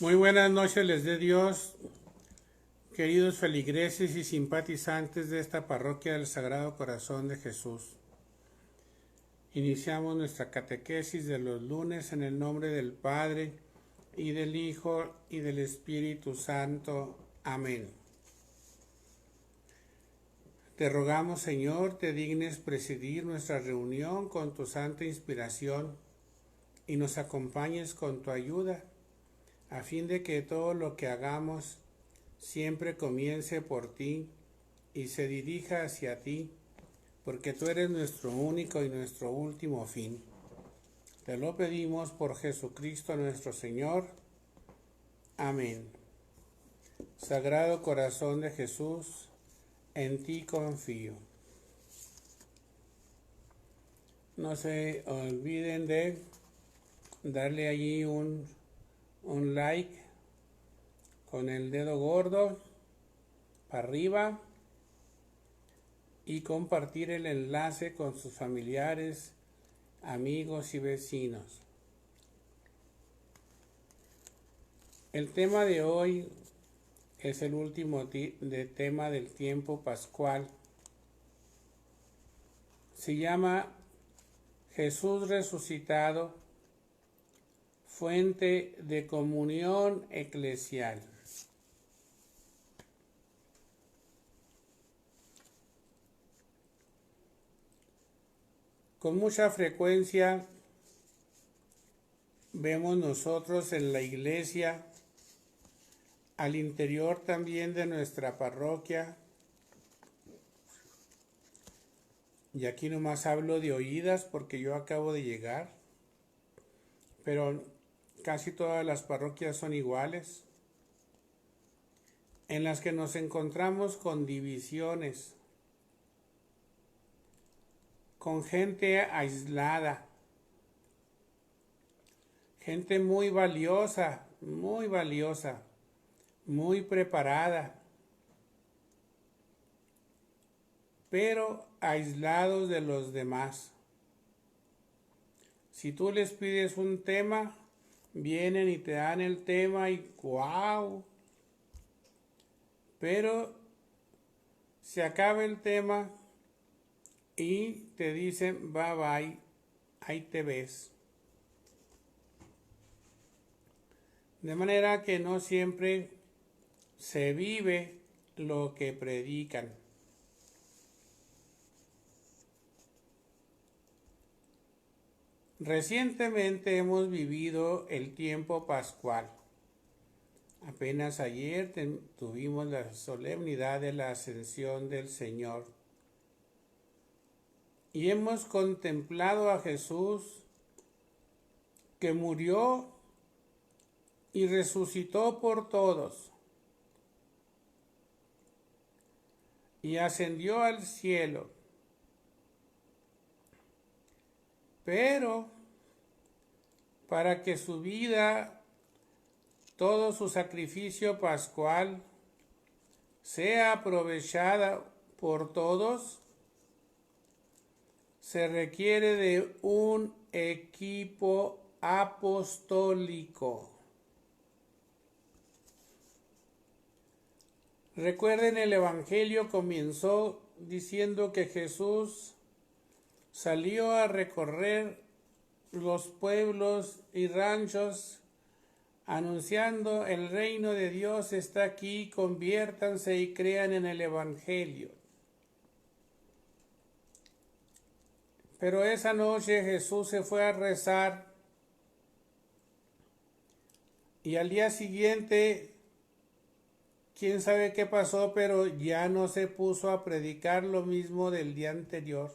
Muy buenas noches les dé Dios, queridos feligreses y simpatizantes de esta parroquia del Sagrado Corazón de Jesús. Iniciamos nuestra catequesis de los lunes en el nombre del Padre, y del Hijo, y del Espíritu Santo. Amén. Te rogamos, Señor, te dignes presidir nuestra reunión con tu santa inspiración y nos acompañes con tu ayuda, a fin de que todo lo que hagamos siempre comience por ti y se dirija hacia ti, porque tú eres nuestro único y nuestro último fin. Te lo pedimos por Jesucristo nuestro Señor. Amén. Sagrado Corazón de Jesús, en ti confío. No se olviden de darle allí un like con el dedo gordo para arriba y compartir el enlace con sus familiares, amigos y vecinos. El tema de hoy es el último tema del tiempo pascual. Se llama Jesús resucitado, fuente de comunión eclesial. Con mucha frecuencia vemos nosotros en la iglesia, al interior también de nuestra parroquia, y aquí nomás hablo de oídas porque yo acabo de llegar, pero casi todas las parroquias son iguales, en las que nos encontramos con divisiones, con gente aislada, gente muy valiosa, muy preparada, pero aislados de los demás. Si tú les pides un tema, vienen y te dan el tema y ¡guau! Pero se acaba el tema y te dicen bye bye, ahí te ves. De manera que no siempre se vive lo que predican. Recientemente hemos vivido el tiempo pascual. Apenas ayer tuvimos la solemnidad de la ascensión del Señor. Y hemos contemplado a Jesús que murió y resucitó por todos y ascendió al cielo. Pero para que su vida, todo su sacrificio pascual, sea aprovechada por todos, se requiere de un equipo apostólico. Recuerden, el Evangelio comenzó diciendo que Jesús salió a recorrer los pueblos y ranchos anunciando: el reino de Dios está aquí, conviértanse y crean en el Evangelio. Pero esa noche Jesús se fue a rezar y al día siguiente, quién sabe qué pasó, pero ya no se puso a predicar lo mismo del día anterior.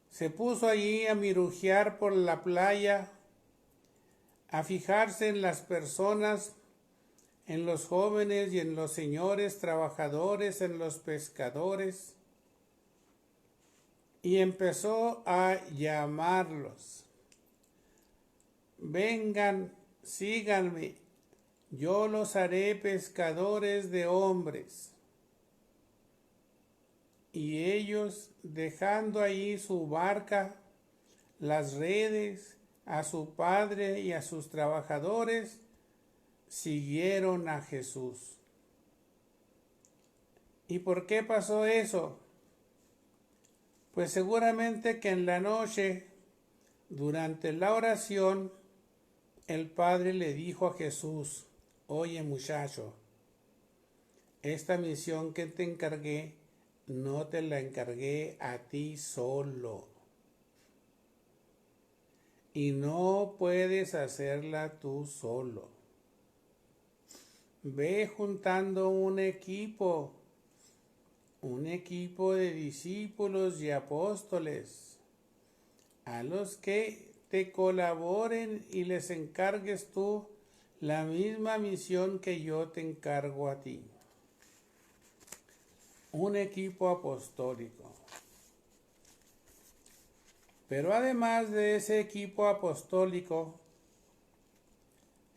Se puso allí a mirujear por la playa, a fijarse en las personas, en los jóvenes y en los señores trabajadores, en los pescadores, y empezó a llamarlos: vengan, síganme, yo los haré pescadores de hombres. Y ellos, dejando ahí su barca, las redes, a su padre y a sus trabajadores, siguieron a Jesús. ¿Y por qué pasó eso? Pues seguramente que en la noche, durante la oración, el Padre le dijo a Jesús: oye muchacho, esta misión que te encargué, no te la encargué a ti solo. Y no puedes hacerla tú solo. Ve juntando un equipo de discípulos y apóstoles, a los que te colaboren y les encargues tú la misma misión que yo te encargo a ti. Un equipo apostólico. Pero además de ese equipo apostólico,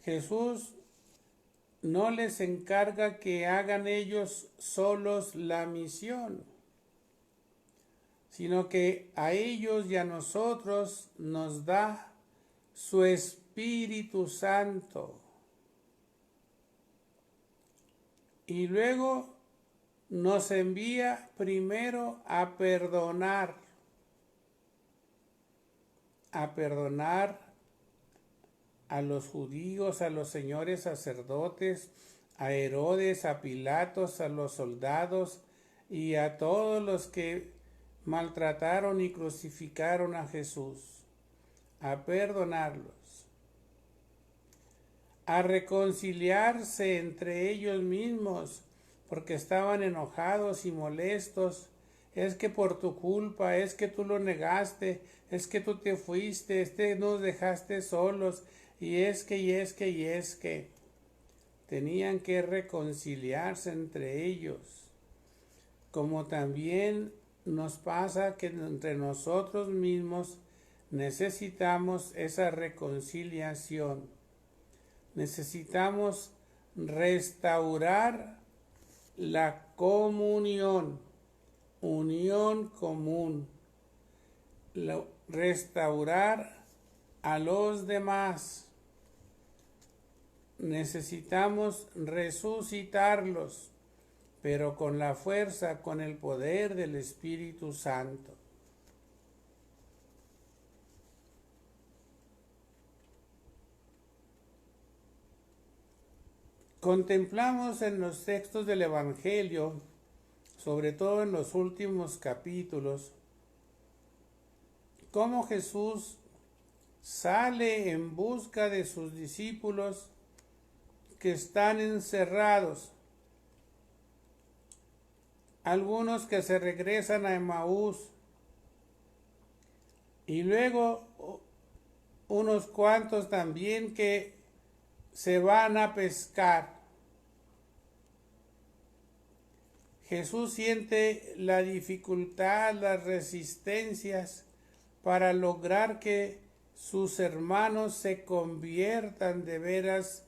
Jesús no les encarga que hagan ellos solos la misión, sino que a ellos y a nosotros nos da su Espíritu Santo. Y luego nos envía primero a perdonar a los judíos, a los señores sacerdotes, a Herodes, a Pilatos, a los soldados y a todos los que maltrataron y crucificaron a Jesús, a perdonarlos, a reconciliarse entre ellos mismos, porque estaban enojados y molestos. Es que por tu culpa, es que tú lo negaste, es que tú te fuiste, nos dejaste solos, y es que tenían que reconciliarse entre ellos. Como también nos pasa que entre nosotros mismos necesitamos esa reconciliación. Necesitamos restaurar la comunión, unión común, restaurar a los demás. Necesitamos resucitarlos, pero con la fuerza, con el poder del Espíritu Santo. Contemplamos en los textos del Evangelio, sobre todo en los últimos capítulos, cómo Jesús sale en busca de sus discípulos que están encerrados. Algunos que se regresan a Emaús y luego unos cuantos también que se van a pescar. Jesús siente la dificultad, las resistencias para lograr que sus hermanos se conviertan de veras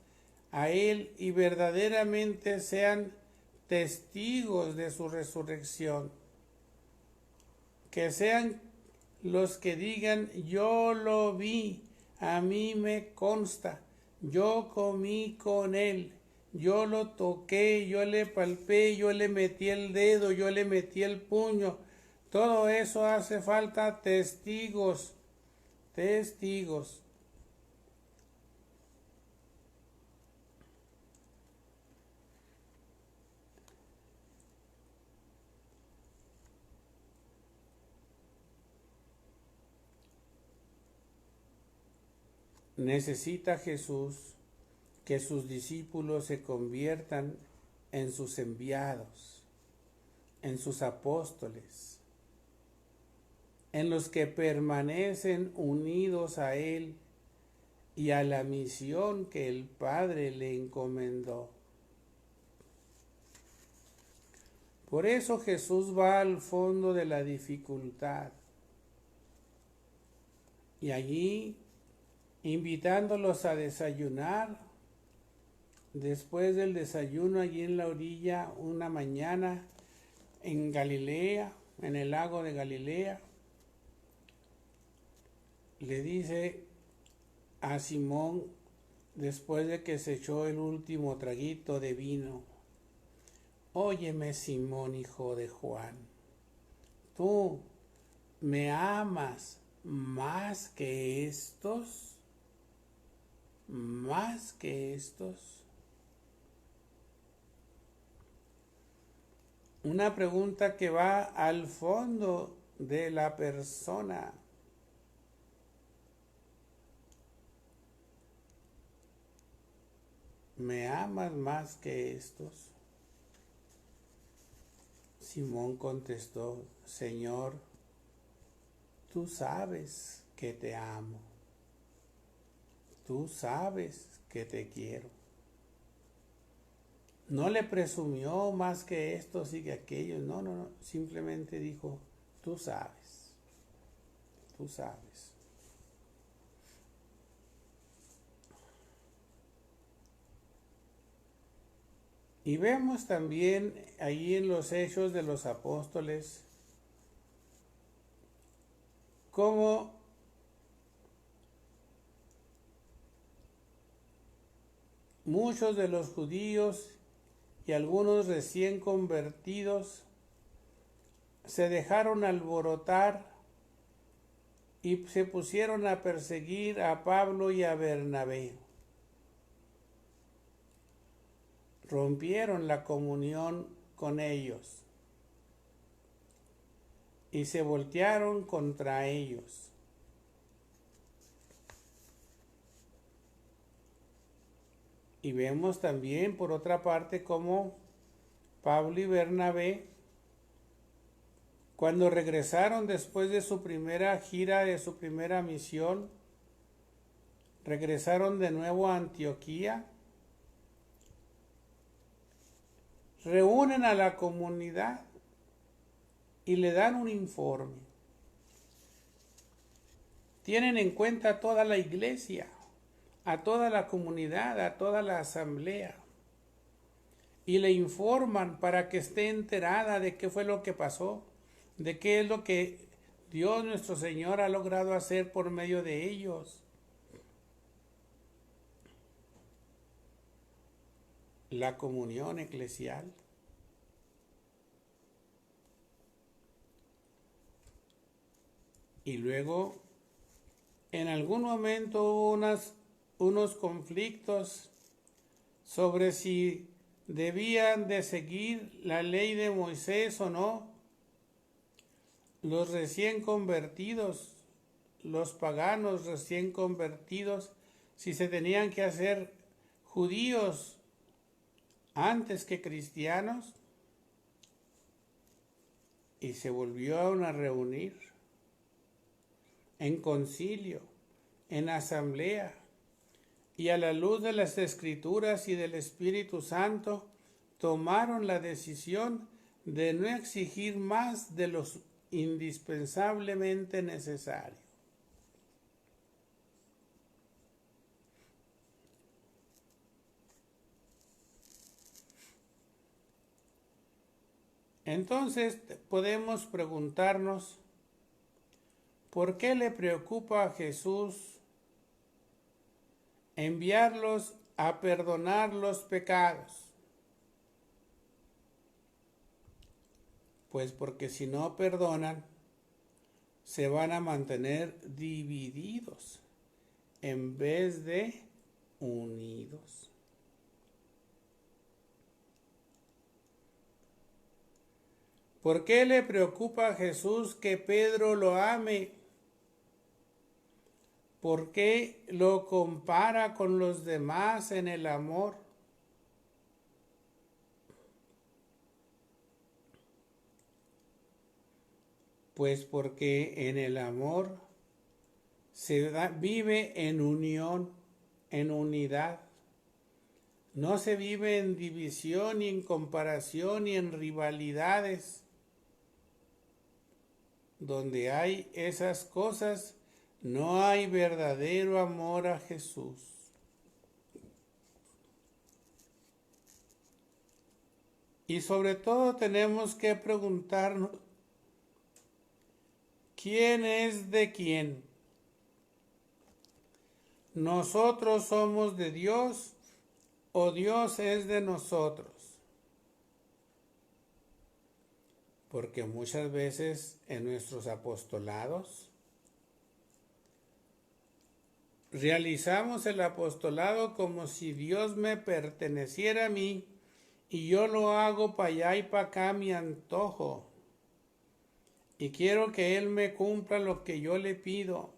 a Él y verdaderamente sean testigos de su resurrección. Que sean los que digan: yo lo vi, a mí me consta, yo comí con Él, yo lo toqué, yo le palpé, yo le metí el dedo, yo le metí el puño. Todo eso hace falta testigos. Necesita Jesús que sus discípulos se conviertan en sus enviados, en sus apóstoles, en los que permanecen unidos a Él y a la misión que el Padre le encomendó. Por eso Jesús va al fondo de la dificultad y allí, invitándolos a desayunar, después del desayuno allí en la orilla, una mañana en Galilea, en el lago de Galilea, le dice: a Simón después de que se echó el último traguito de vino: óyeme, Simón, hijo de Juan, ¿tú me amas más que estos? ¿Más que estos? Una pregunta que va al fondo de la persona. ¿Me amas más que estos? Simón contestó: Señor, tú sabes que te amo. Tú sabes que te quiero. No le presumió más que estos y que aquellos. No. Simplemente dijo: tú sabes. Tú sabes. Y vemos también ahí en los Hechos de los Apóstoles cómo muchos de los judíos y algunos recién convertidos se dejaron alborotar y se pusieron a perseguir a Pablo y a Bernabé. Rompieron la comunión con ellos y se voltearon contra ellos. Y vemos también, por otra parte, cómo Pablo y Bernabé, cuando regresaron después de su primera gira, de su primera misión, regresaron de nuevo a Antioquía, reúnen a la comunidad y le dan un informe. Tienen en cuenta a toda la iglesia, a toda la comunidad, a toda la asamblea, y le informan para que esté enterada de qué fue lo que pasó, de qué es lo que Dios nuestro Señor ha logrado hacer por medio de ellos. La comunión eclesial. Y luego, en algún momento hubo unos conflictos sobre si debían de seguir la ley de Moisés o no. Los recién convertidos, los paganos recién convertidos, si se tenían que hacer judíos antes que cristianos, y se volvieron a reunir en concilio, en asamblea, y a la luz de las Escrituras y del Espíritu Santo, tomaron la decisión de no exigir más de lo indispensablemente necesario. Entonces podemos preguntarnos, ¿por qué le preocupa a Jesús enviarlos a perdonar los pecados? Pues porque si no perdonan, se van a mantener divididos en vez de unidos. ¿Por qué le preocupa a Jesús que Pedro lo ame? ¿Por qué lo compara con los demás en el amor? Pues porque en el amor vive en unión, en unidad. No se vive en división, ni en comparación, ni en rivalidades. Donde hay esas cosas, no hay verdadero amor a Jesús. Y sobre todo tenemos que preguntarnos, ¿quién es de quién? ¿Nosotros somos de Dios o Dios es de nosotros? Porque muchas veces en nuestros apostolados realizamos el apostolado como si Dios me perteneciera a mí y yo lo hago para allá y para acá a mi antojo. Y quiero que Él me cumpla lo que yo le pido,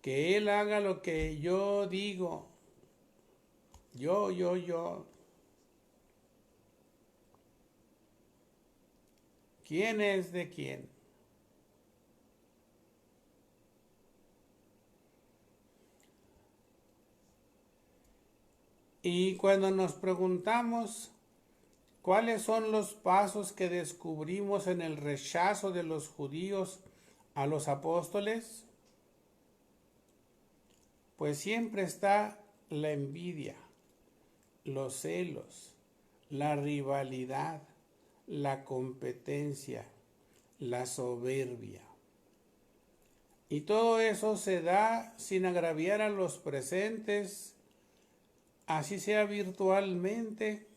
que Él haga lo que yo digo. Yo. ¿Quién es de quién? Y cuando nos preguntamos cuáles son los pasos que descubrimos en el rechazo de los judíos a los apóstoles, pues siempre está la envidia, los celos, la rivalidad, la competencia, la soberbia. Y todo eso se da sin agraviar a los presentes, así sea virtualmente.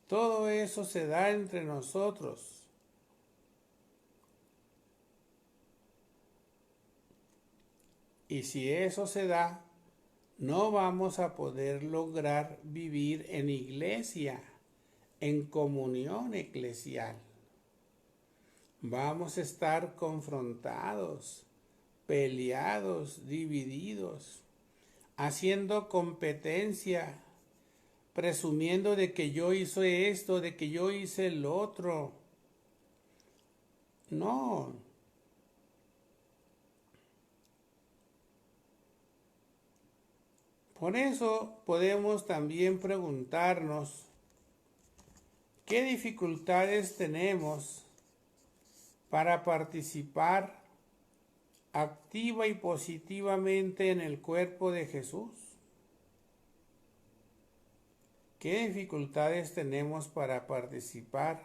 Todo eso se da entre nosotros. Y si eso se da, no vamos a poder lograr vivir en iglesia, en comunión eclesial. Vamos a estar confrontados, peleados, divididos, haciendo competencia, presumiendo de que yo hice esto, de que yo hice el otro. No. Por eso podemos también preguntarnos qué dificultades tenemos para participar activa y positivamente en el cuerpo de Jesús. ¿Qué dificultades tenemos para participar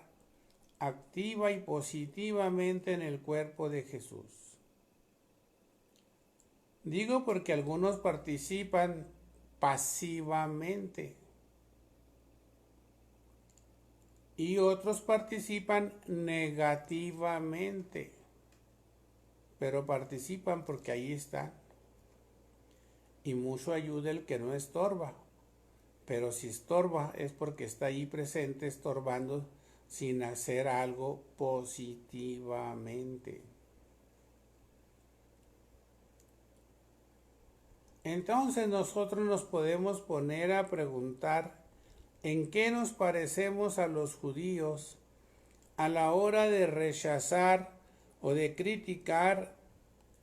activa y positivamente en el cuerpo de Jesús? Digo porque algunos participan pasivamente y otros participan negativamente, pero participan porque ahí está. Y mucho ayuda el que no estorba, pero si estorba es porque está ahí presente estorbando sin hacer algo positivamente. Entonces nosotros nos podemos poner a preguntar en qué nos parecemos a los judíos a la hora de rechazar o de criticar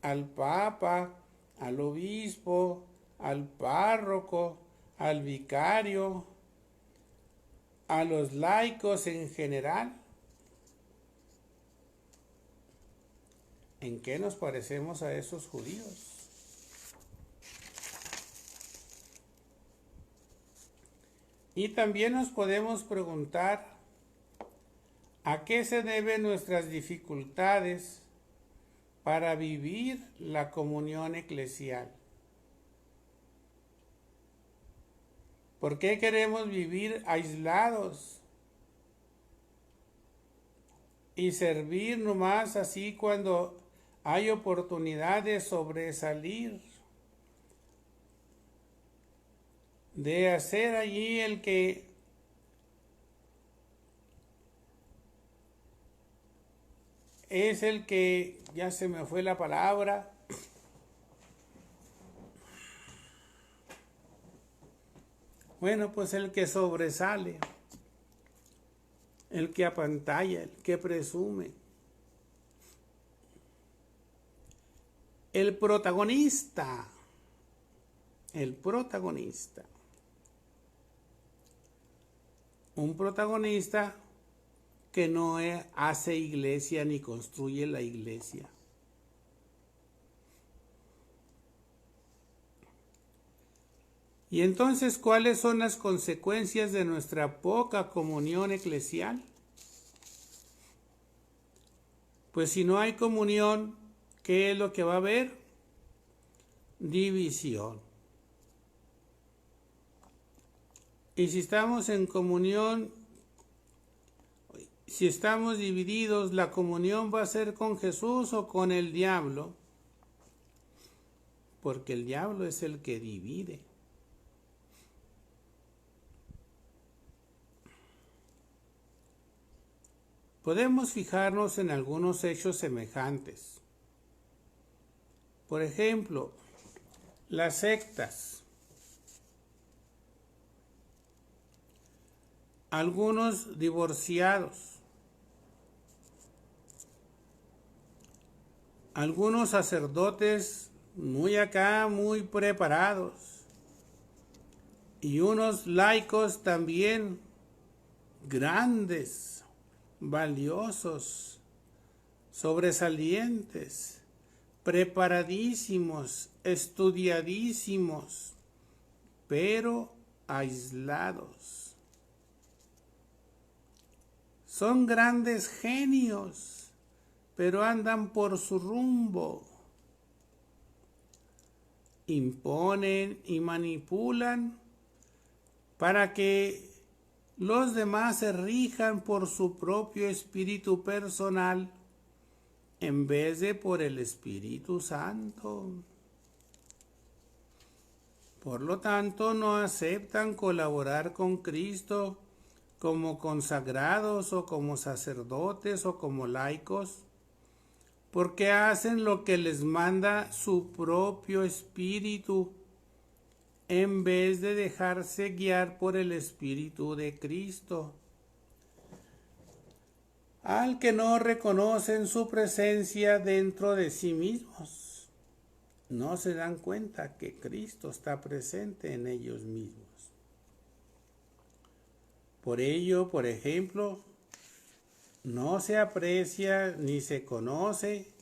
al papa, al obispo, al párroco, al vicario, a los laicos en general. ¿En qué nos parecemos a esos judíos? Y también nos podemos preguntar a qué se deben nuestras dificultades para vivir la comunión eclesial. ¿Por qué queremos vivir aislados y servir nomás así cuando hay oportunidad de sobresalir? De hacer allí el que es el que, ya se me fue la palabra, bueno, pues el que sobresale, el que apantalla, el que presume, el protagonista. Un protagonista que no hace iglesia ni construye la iglesia. Y entonces, ¿cuáles son las consecuencias de nuestra poca comunión eclesial? Pues si no hay comunión, ¿qué es lo que va a haber? división. Y si estamos en comunión, si estamos divididos, la comunión va a ser con Jesús o con el diablo, porque el diablo es el que divide. Podemos fijarnos en algunos hechos semejantes. Por ejemplo, las sectas. Algunos divorciados. Algunos sacerdotes muy acá, muy preparados. Y unos laicos también grandes, valiosos, sobresalientes, preparadísimos, estudiadísimos, pero aislados. Son grandes genios, pero andan por su rumbo. Imponen y manipulan para que los demás se rijan por su propio espíritu personal en vez de por el Espíritu Santo. Por lo tanto, no aceptan colaborar con Cristo como consagrados o como sacerdotes o como laicos, porque hacen lo que les manda su propio espíritu, en vez de dejarse guiar por el Espíritu de Cristo. Al que no reconocen su presencia dentro de sí mismos, no se dan cuenta que Cristo está presente en ellos mismos. Por ello, por ejemplo, no se aprecia, ni se conoce,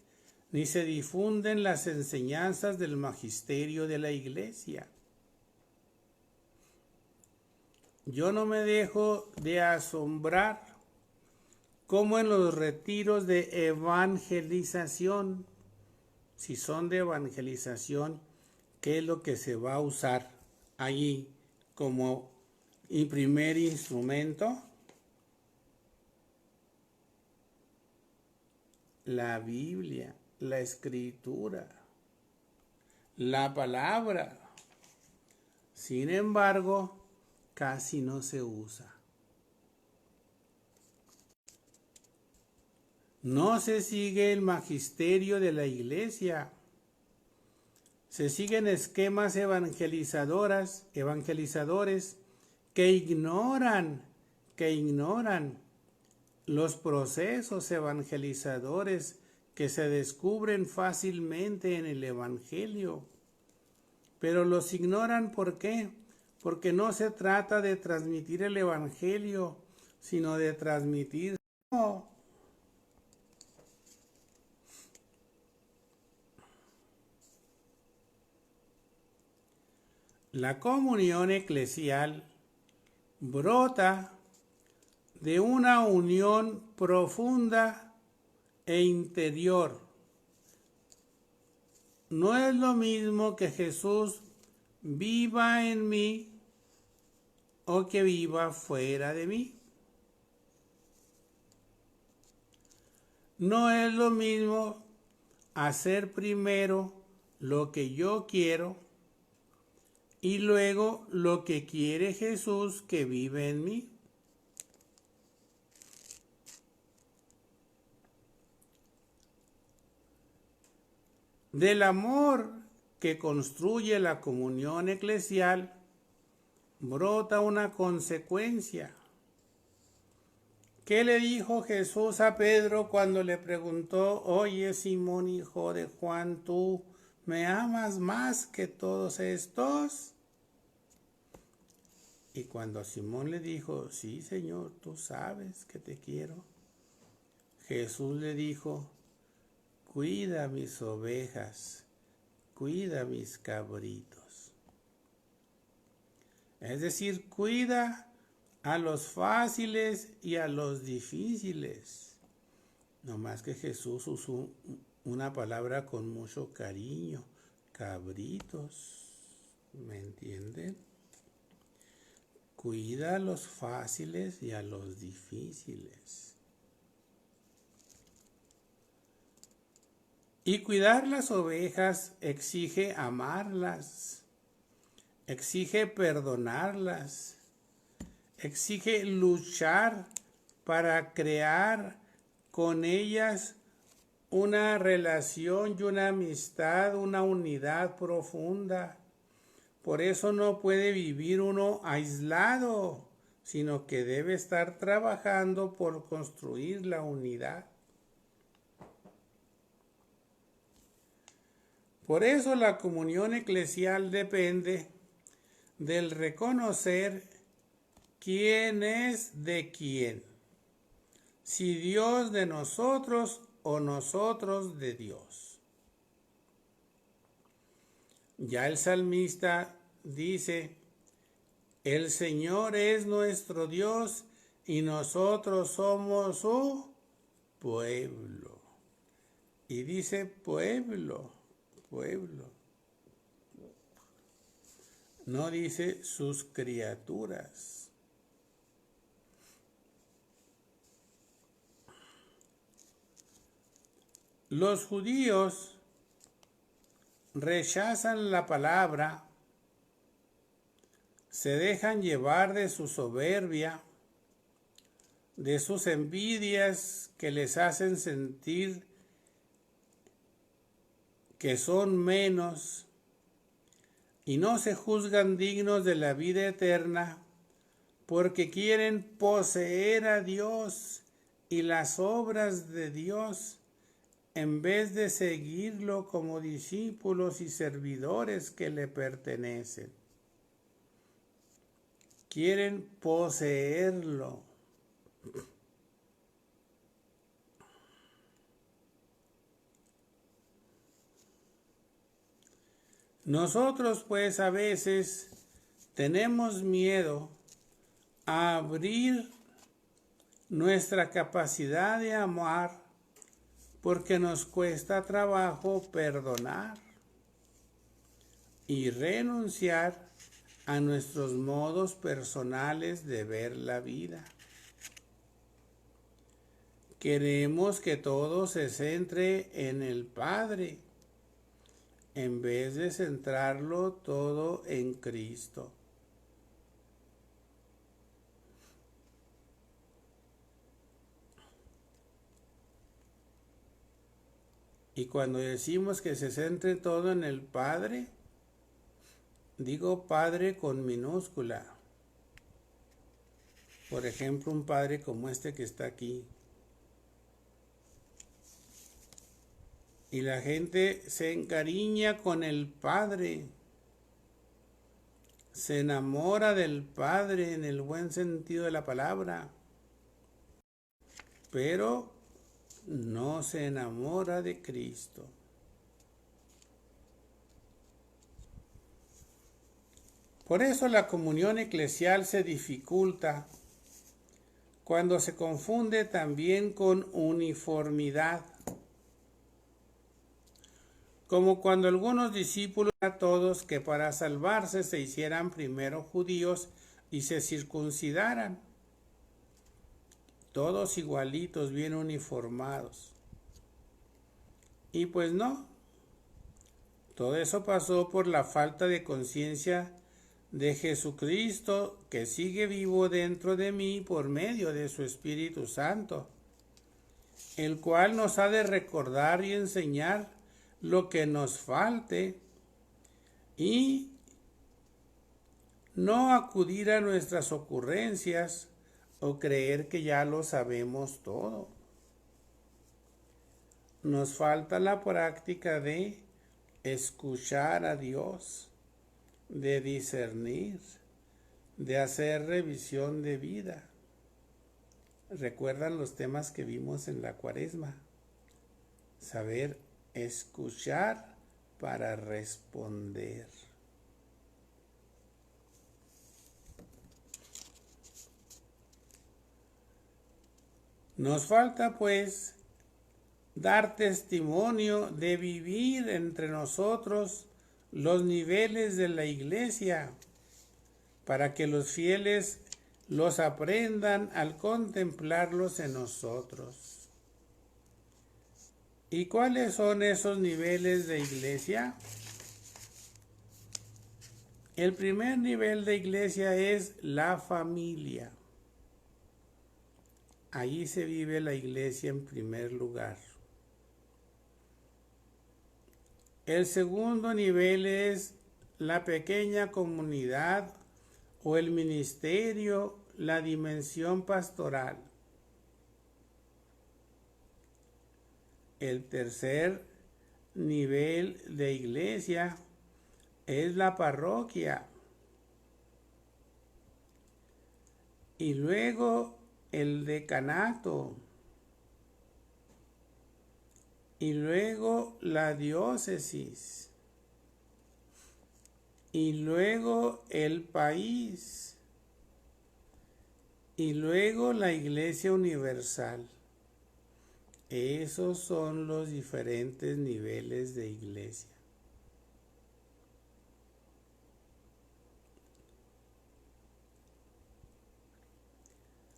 ni se difunden las enseñanzas del magisterio de la Iglesia. Yo no me dejo de asombrar cómo en los retiros de evangelización, si son de evangelización, ¿qué es lo que se va a usar allí como primer instrumento? La Biblia, la Escritura, la palabra. Sin embargo, casi no se usa. No se sigue el magisterio de la Iglesia. Se siguen esquemas evangelizadores que ignoran los procesos evangelizadores que se descubren fácilmente en el Evangelio. Pero los ignoran, ¿por qué? Porque no se trata de transmitir el Evangelio, sino de transmitir. La comunión eclesial brota de una unión profunda e interior. No es lo mismo que Jesús viva en mí o que viva fuera de mí. No es lo mismo hacer primero lo que yo quiero y luego lo que quiere Jesús que vive en mí. Del amor que construye la comunión eclesial brota una consecuencia. ¿Qué le dijo Jesús a Pedro cuando le preguntó: oye, Simón, hijo de Juan, ¿tú me amas más que todos estos? Y cuando Simón le dijo: sí, Señor, tú sabes que te quiero, Jesús le dijo: cuida mis ovejas, cuida mis cabritos. Es decir, cuida a los fáciles y a los difíciles. No más que Jesús usó una palabra con mucho cariño: cabritos, ¿me entienden? Cuida a los fáciles y a los difíciles. Y cuidar las ovejas exige amarlas, exige perdonarlas, exige luchar para crear con ellas una relación y una amistad, una unidad profunda. Por eso no puede vivir uno aislado, sino que debe estar trabajando por construir la unidad. Por eso la comunión eclesial depende del reconocer quién es de quién, si Dios de nosotros o nosotros de Dios. Ya el salmista dice, el Señor es nuestro Dios y nosotros somos su pueblo. Y dice pueblo. No dice sus criaturas. Los judíos rechazan la palabra, se dejan llevar de su soberbia, de sus envidias que les hacen sentir que son menos y no se juzgan dignos de la vida eterna porque quieren poseer a Dios y las obras de Dios en vez de seguirlo como discípulos y servidores que le pertenecen. Quieren poseerlo. Nosotros pues a veces tenemos miedo a abrir nuestra capacidad de amar porque nos cuesta trabajo perdonar y renunciar a nuestros modos personales de ver la vida. Queremos que todo se centre en el Padre, en vez de centrarlo todo en Cristo. Y cuando decimos que se centre todo en el Padre, digo Padre con minúscula. Por ejemplo, un padre como este que está aquí. Y la gente se encariña con el Padre, se enamora del Padre en el buen sentido de la palabra, pero no se enamora de Cristo. Por eso la comunión eclesial se dificulta cuando se confunde también con uniformidad. Como cuando algunos discípulos a todos que para salvarse se hicieran primero judíos y se circuncidaran. Todos igualitos, bien uniformados. Y pues no. Todo eso pasó por la falta de conciencia de Jesucristo que sigue vivo dentro de mí por medio de su Espíritu Santo, el cual nos ha de recordar y enseñar lo que nos falte y no acudir a nuestras ocurrencias o creer que ya lo sabemos todo. Nos falta la práctica de escuchar a Dios, de discernir, de hacer revisión de vida. ¿Recuerdan los temas que vimos en la Cuaresma? Saber escuchar para responder. Nos falta pues dar testimonio de vivir entre nosotros los niveles de la iglesia para que los fieles los aprendan al contemplarlos en nosotros. ¿Y cuáles son esos niveles de iglesia? El primer nivel de iglesia es la familia. Allí se vive la iglesia en primer lugar. El segundo nivel es la pequeña comunidad o el ministerio, la dimensión pastoral. El tercer nivel de iglesia es la parroquia. Y luego el decanato. Y luego la diócesis. Y luego el país. Y luego la Iglesia Universal. Esos son los diferentes niveles de iglesia.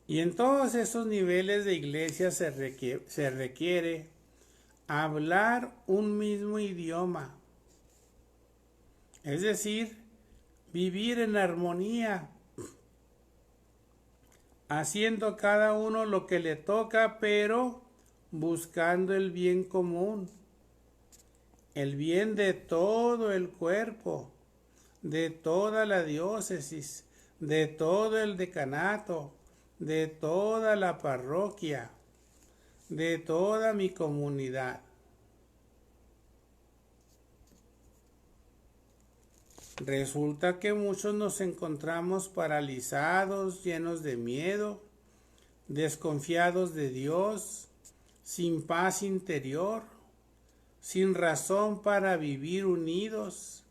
Y en todos esos niveles de iglesia se requiere hablar un mismo idioma, es decir, vivir en armonía, haciendo cada uno lo que le toca, pero buscando el bien común, el bien de todo el cuerpo, de toda la diócesis, de todo el decanato, de toda la parroquia, de toda mi comunidad. Resulta que muchos nos encontramos paralizados, llenos de miedo, desconfiados de Dios, sin paz interior, sin razón para vivir unidos,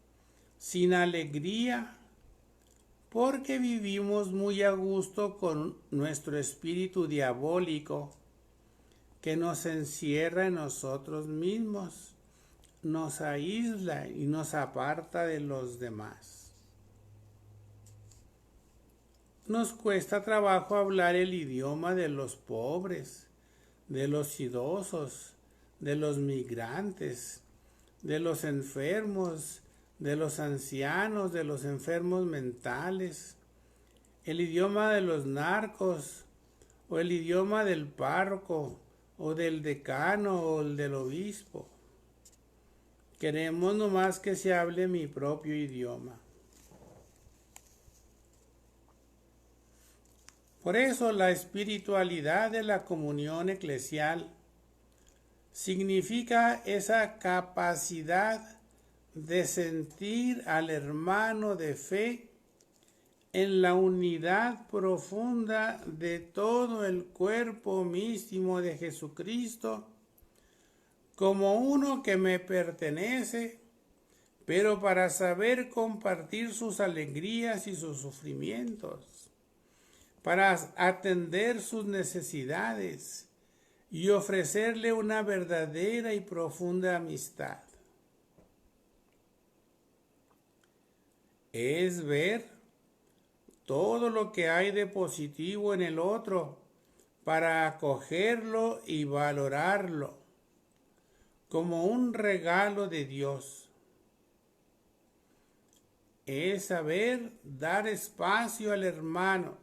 sin alegría, porque vivimos muy a gusto con nuestro espíritu diabólico que nos encierra en nosotros mismos, nos aísla y nos aparta de los demás. Nos cuesta trabajo hablar el idioma de los pobres, de los idosos, de los migrantes, de los enfermos, de los ancianos, de los enfermos mentales, el idioma de los narcos, o el idioma del párroco, o del decano, o el del obispo. Queremos nomás que se hable mi propio idioma. Por eso la espiritualidad de la comunión eclesial significa esa capacidad de sentir al hermano de fe en la unidad profunda de todo el cuerpo místico de Jesucristo, como uno que me pertenece, pero para saber compartir sus alegrías y sus sufrimientos, para atender sus necesidades y ofrecerle una verdadera y profunda amistad. Es ver todo lo que hay de positivo en el otro para acogerlo y valorarlo como un regalo de Dios. Es saber dar espacio al hermano,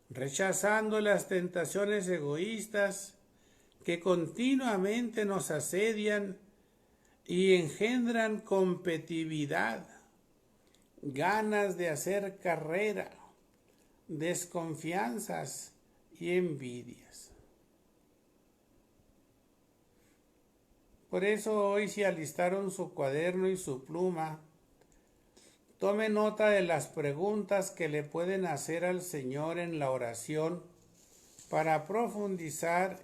rechazando las tentaciones egoístas que continuamente nos asedian y engendran competitividad, ganas de hacer carrera, desconfianzas y envidias. Por eso hoy, si alistaron su cuaderno y su pluma, tome nota de las preguntas que le pueden hacer al Señor en la oración para profundizar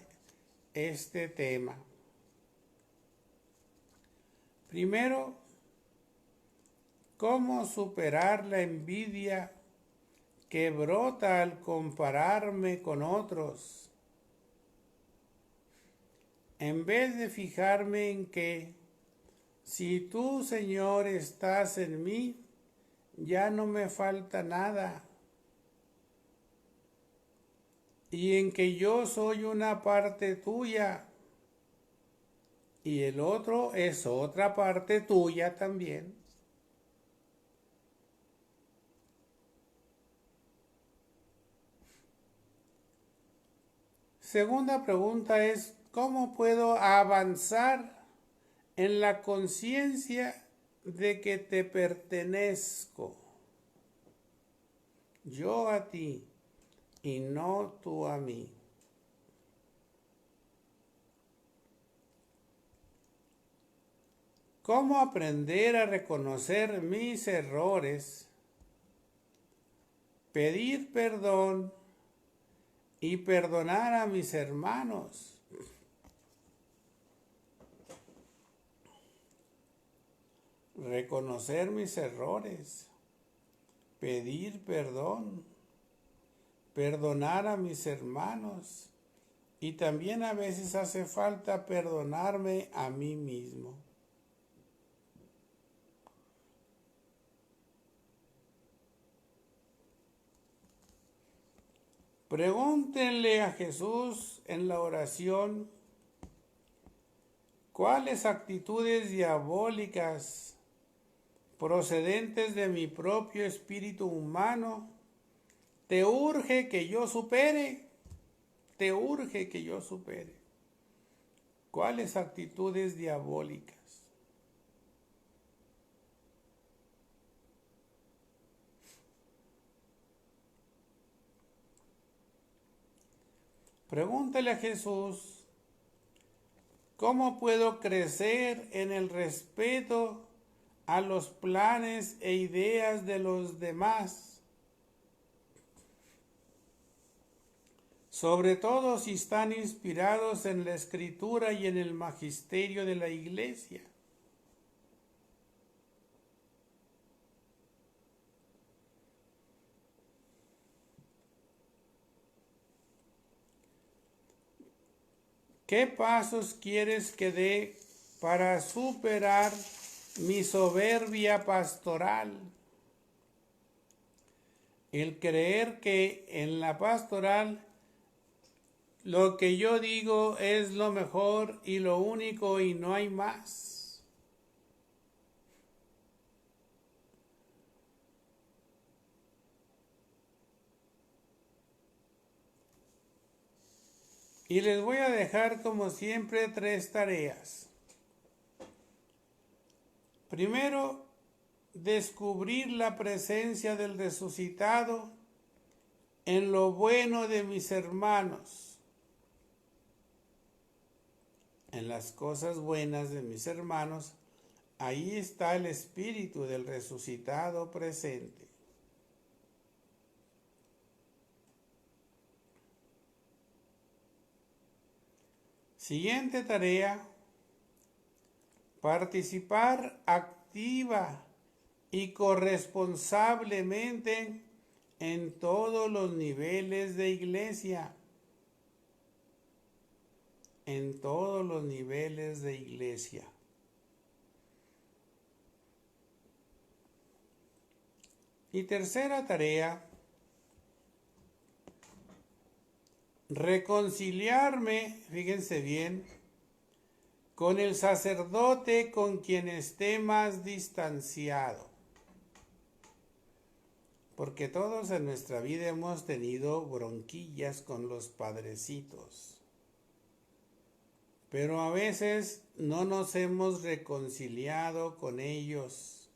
este tema. Primero, ¿cómo superar la envidia que brota al compararme con otros? En vez de fijarme en que Si tú, Señor, estás en mí, ya no me falta nada. Y en que yo soy una parte tuya y el otro es otra parte tuya también. Segunda pregunta es, ¿cómo puedo avanzar en la conciencia de que te pertenezco? Yo a ti y no tú a mí. ¿Cómo aprender a reconocer mis errores, pedir perdón y perdonar a mis hermanos? Reconocer mis errores, pedir perdón, perdonar a mis hermanos y también a veces hace falta perdonarme a mí mismo. Pregúntenle a Jesús en la oración cuáles actitudes diabólicas procedentes de mi propio espíritu humano te urge que yo supere, te urge que yo supere. ¿Cuáles actitudes diabólicas? Pregúntale a Jesús, ¿cómo puedo crecer en el respeto a los planes e ideas de los demás? Sobre todo si están inspirados en la Escritura y en el magisterio de la Iglesia. ¿Qué pasos quieres que dé para superar mi soberbia pastoral? El creer que en la pastoral lo que yo digo es lo mejor y lo único y no hay más. Y les voy a dejar como siempre 3 tareas. Primero, descubrir la presencia del resucitado en lo bueno de mis hermanos, en las cosas buenas de mis hermanos, ahí está el espíritu del resucitado presente. Siguiente tarea, participar activa y corresponsablemente en todos los niveles de iglesia. En todos los niveles de iglesia. Y tercera tarea, reconciliarme, fíjense bien, con el sacerdote con quien esté más distanciado. Porque todos en nuestra vida hemos tenido bronquillas con los padrecitos. Pero a veces no nos hemos reconciliado con ellos.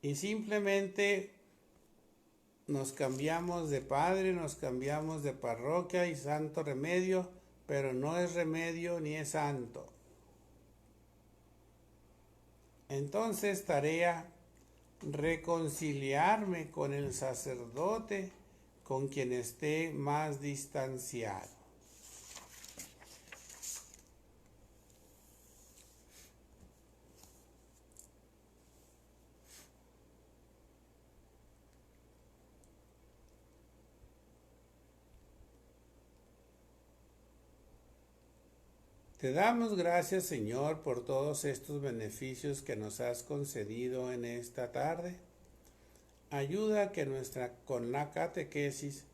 Y simplemente nos cambiamos de padre, nos cambiamos de parroquia y santo remedio, pero no es remedio ni es santo. Entonces, tarea, reconciliarme con el sacerdote con quien esté más distanciado. Te damos gracias, Señor, por todos estos beneficios que nos has concedido en esta tarde. Ayuda a que con la catequesis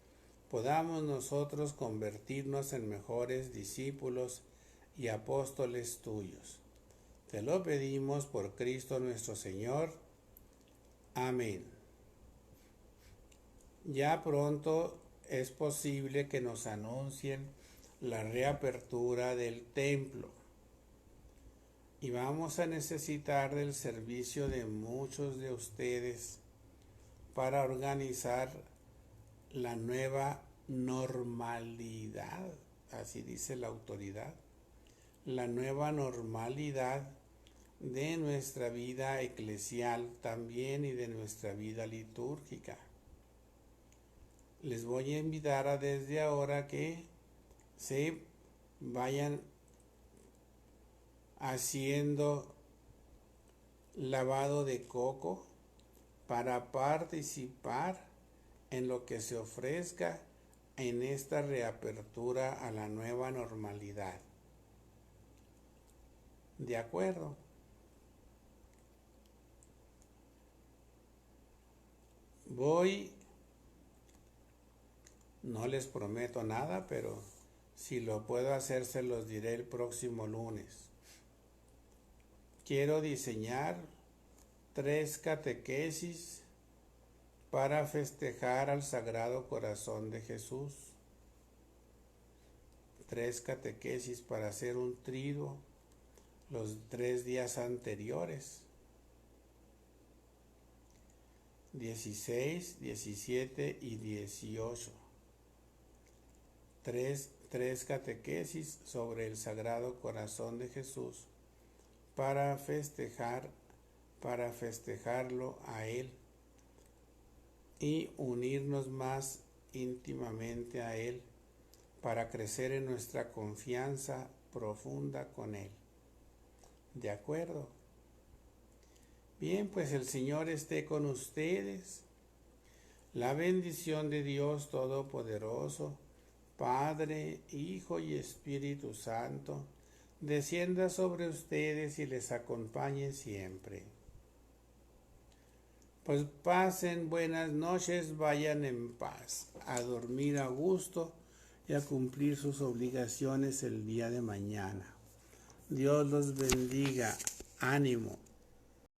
podamos nosotros convertirnos en mejores discípulos y apóstoles tuyos. Te lo pedimos por Cristo nuestro Señor. Amén. Ya pronto es posible que nos anuncien la reapertura del templo y vamos a necesitar del servicio de muchos de ustedes para organizar la nueva normalidad, así dice la autoridad, la nueva normalidad de nuestra vida eclesial también y de nuestra vida litúrgica. Les voy a invitar a desde ahora que se vayan haciendo lavado de coco para participar en lo que se ofrezca en esta reapertura a la nueva normalidad. ¿De acuerdo? No les prometo nada, pero si lo puedo hacer, se los diré el próximo lunes. Quiero diseñar 3 catequesis para festejar al Sagrado Corazón de Jesús. 3 catequesis para hacer un triduo los 3 días anteriores. 16, 17 y 18. 3 catequesis sobre el Sagrado Corazón de Jesús para festejarlo a Él y unirnos más íntimamente a Él para crecer en nuestra confianza profunda con Él. ¿De acuerdo? Bien, pues el Señor esté con ustedes. La bendición de Dios Todopoderoso, Padre, Hijo y Espíritu Santo, descienda sobre ustedes y les acompañe siempre. Pues pasen buenas noches, vayan en paz, a dormir a gusto y a cumplir sus obligaciones el día de mañana. Dios los bendiga. Ánimo.